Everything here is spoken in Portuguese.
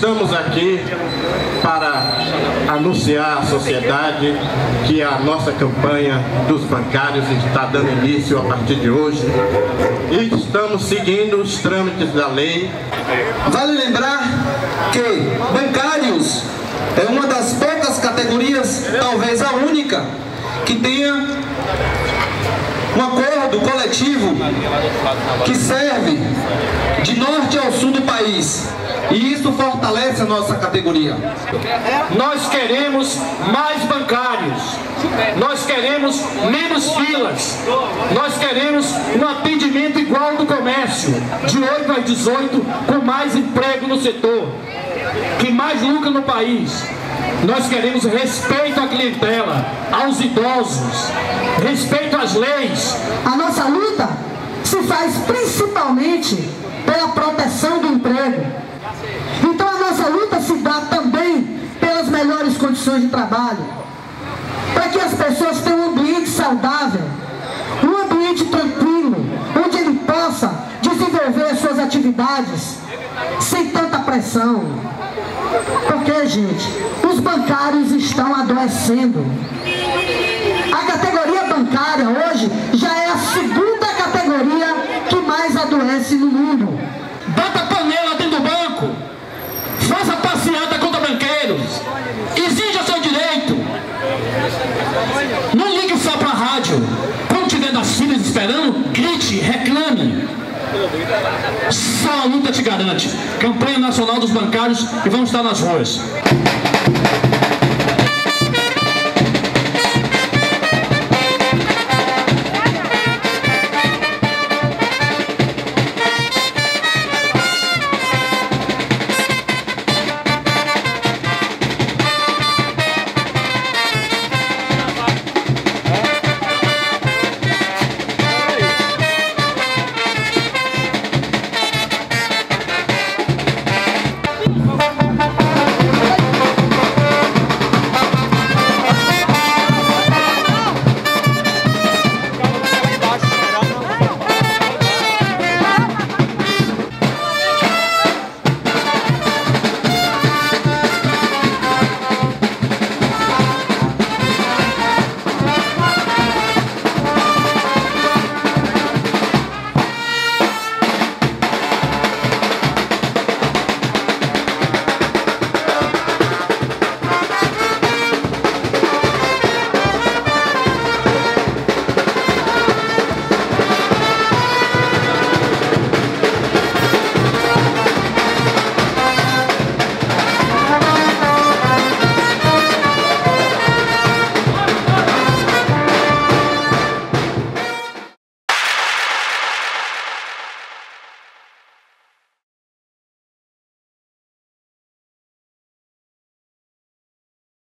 Estamos aqui para anunciar à sociedade que a nossa campanha dos bancários está dando início a partir de hoje e estamos seguindo os trâmites da lei. Vale lembrar que bancários é uma das poucas categorias, talvez a única, que tenha um acordo coletivo que serve de norte ao sul do país. E isso fortalece a nossa categoria. Nós queremos mais bancários. Nós queremos menos filas. Nós queremos um atendimento igual do comércio, de 8 às 18, com mais emprego no setor, que mais lucra no país. Nós queremos respeito à clientela, aos idosos, respeito às leis. A nossa luta se faz principalmente pela proteção do emprego. Então a nossa luta se dá também pelas melhores condições de trabalho, para que as pessoas tenham um ambiente saudável, um ambiente tranquilo, onde ele possa desenvolver as suas atividades sem tanta pressão. Porque, gente, os bancários estão adoecendo. A categoria bancária hoje já é a segunda categoria que mais adoece no mundo. Bota a panela dentro do banco, faça passeata contra banqueiros, exija seu direito. Não ligue só para a rádio. Quando tiver nas filas esperando, grite, reclame. Só a luta te garante. Campanha Nacional dos Bancários, e vamos estar nas ruas.